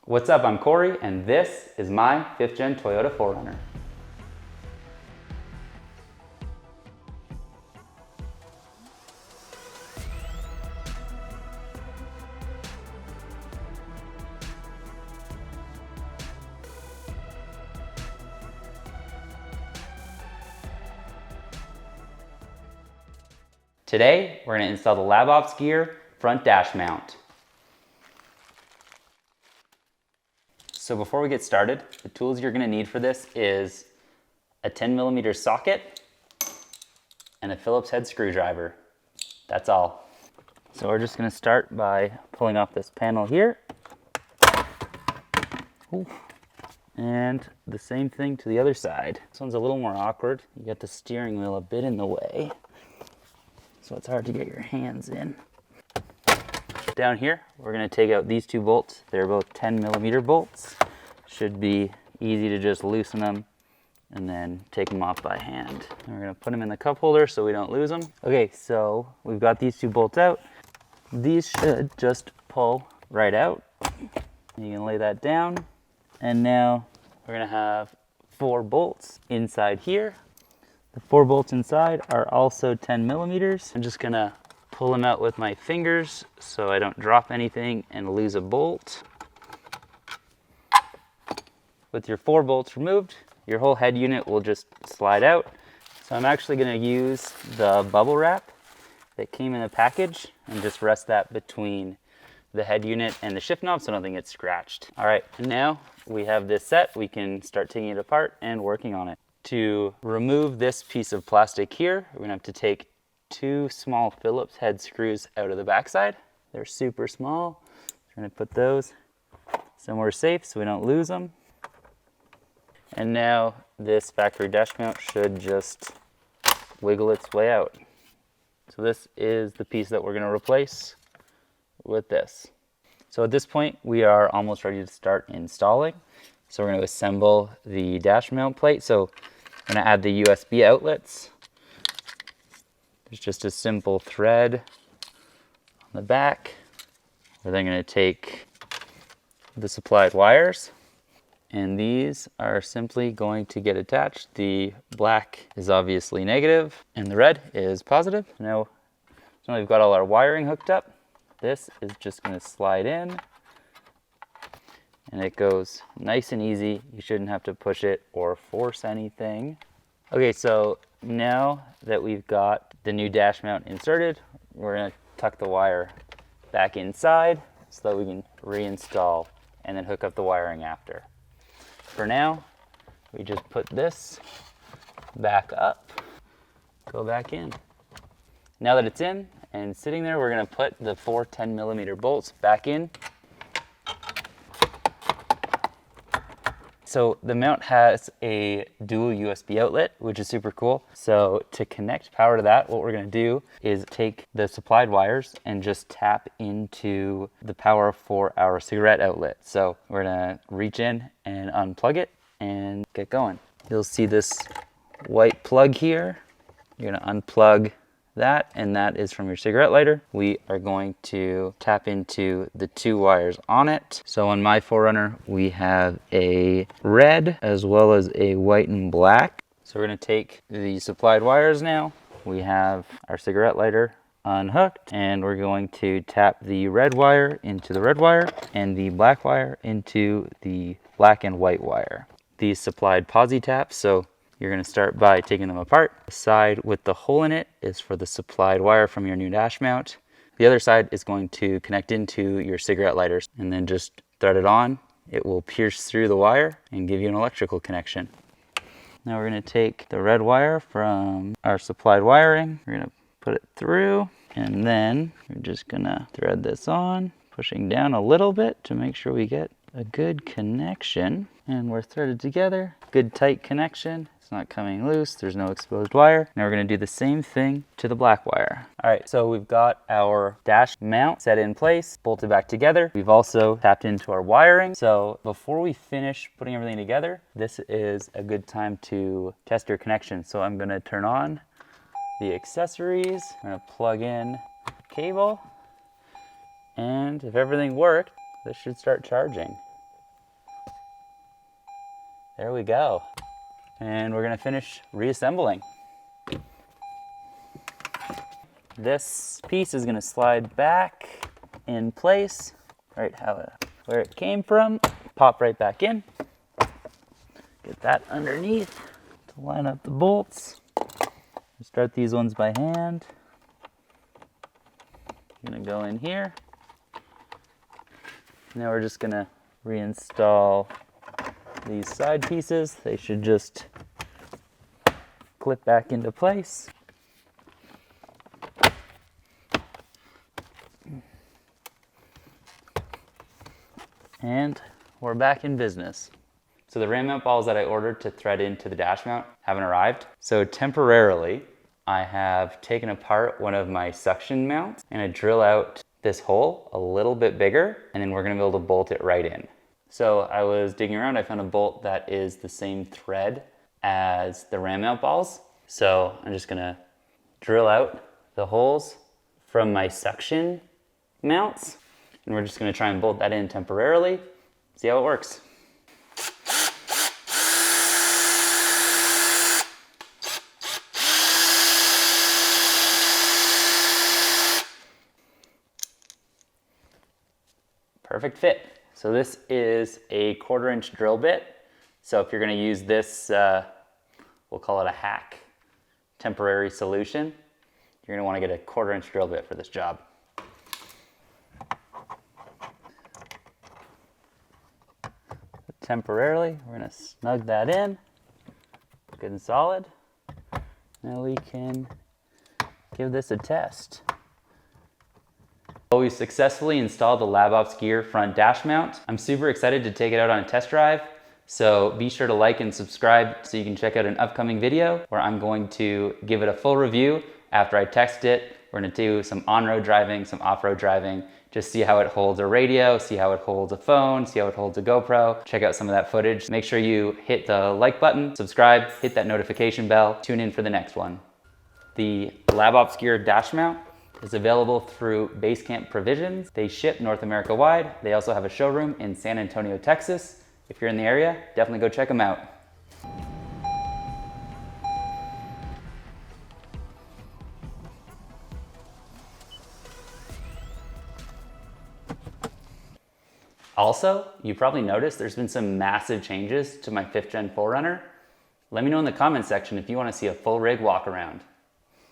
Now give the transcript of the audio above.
What's up, I'm Corey, and this is my 5th gen Toyota 4Runner. Today, we're going to install the labopsgear front dash mount. So before we get started, the tools you're going to need for this is a 10mm socket and a Phillips head screwdriver. That's all. So we're just going to start by pulling off this panel here. Ooh. And the same thing to the other side. This one's a little more awkward. You got the steering wheel a bit in the way, so it's hard to get your hands in. Down here, we're going to take out these two bolts. They're both 10mm bolts. Should be easy to just loosen them and then take them off by hand. And we're going to put them in the cup holder so we don't lose them. Okay, so we've got these two bolts out. These should just pull right out. You can lay that down. And now we're going to have 4 bolts inside here. The 4 bolts inside are also 10mm. I'm just going to pull them out with my fingers so I don't drop anything and lose a bolt. With your 4 bolts removed, your whole head unit will just slide out. So I'm actually going to use the bubble wrap that came in the package and just rest that between the head unit and the shift knob so nothing gets scratched. All right, and now we have this set. We can start taking it apart and working on it. To remove this piece of plastic here, we're going to have to take 2 small Phillips head screws out of the backside. They're super small. We're going to put those somewhere safe so we don't lose them. And now this factory dash mount should just wiggle its way out. So this is the piece that we're going to replace with this. So at this point, we are almost ready to start installing. So we're going to assemble the dash mount plate. So I'm going to add the USB outlets. There's just a simple thread on the back. We're then going to take the supplied wires, and these are simply going to get attached. The black is obviously negative, and the red is positive. Now we've got all our wiring hooked up. This is just going to slide in, and it goes nice and easy. You shouldn't have to push it or force anything. Okay, so now that we've got the new dash mount inserted, we're going to tuck the wire back inside so that we can reinstall and then hook up the wiring after. For now, we just put this back up, go back in. Now that it's in and sitting there, we're going to put the 4 10mm bolts back in. So the mount has a dual USB outlet, which is super cool. So to connect power to that, what we're going to do is take the supplied wires and just tap into the power for our cigarette outlet. So we're going to reach in and unplug it and get going. You'll see this white plug here. You're going to unplug that, and that is from your cigarette lighter. We are going to tap into the 2 wires on it. So on my 4Runner, we have a red as well as a white and black. So we're going to take the supplied wires now. We have our cigarette lighter unhooked, and we're going to tap the red wire into the red wire and the black wire into the black and white wire. These supplied posi taps, so you're going to start by taking them apart. The side with the hole in it is for the supplied wire from your new dash mount. The other side is going to connect into your cigarette lighters, and then just thread it on. It will pierce through the wire and give you an electrical connection. Now we're going to take the red wire from our supplied wiring. We're going to put it through, and then we're just going to thread this on, pushing down a little bit to make sure we get a good connection. And we're threaded together. Good tight connection. It's not coming loose. There's no exposed wire. Now we're going to do the same thing to the black wire. All right, so we've got our dash mount set in place, bolted back together. We've also tapped into our wiring. So before we finish putting everything together, this is a good time to test your connection. So I'm going to turn on the accessories. I'm going to plug in cable. And if everything worked, this should start charging. There we go. And we're gonna finish reassembling. This piece is gonna slide back in place, right where it came from. Pop right back in. Get that underneath to line up the bolts. Start these ones by hand. I'm gonna go in here. Now we're just gonna reinstall these side pieces. They should just clip back into place. And we're back in business. So the ram mount balls that I ordered to thread into the dash mount haven't arrived. So temporarily, I have taken apart one of my suction mounts and I drill out this hole a little bit bigger, and then we're gonna be able to bolt it right in. So I was digging around, I found a bolt that is the same thread as the ram mount balls. So I'm just gonna drill out the holes from my suction mounts, and we're just gonna try and bolt that in temporarily, see how it works. Perfect fit. So this is a 1/4 inch drill bit. So if you're gonna use this, we'll call it a hack temporary solution, you're gonna wanna get a 1/4 inch drill bit for this job. Temporarily, we're gonna snug that in, good and solid. Now we can give this a test. We successfully installed the labopsgear front dash mount. I'm super excited to take it out on a test drive. So be sure to like and subscribe so you can check out an upcoming video where I'm going to give it a full review after I test it. We're gonna do some on-road driving, some off-road driving, just see how it holds a radio, see how it holds a phone, see how it holds a GoPro, check out some of that footage. Make sure you hit the like button, subscribe, hit that notification bell, tune in for the next one. The labopsgear dash mount is available through Basecamp Provisions. They ship North America wide. They also have a showroom in San Antonio, Texas. If you're in the area, definitely go check them out. Also, you probably noticed there's been some massive changes to my 5th gen 4Runner. Let me know in the comments section if you want to see a full rig walk around.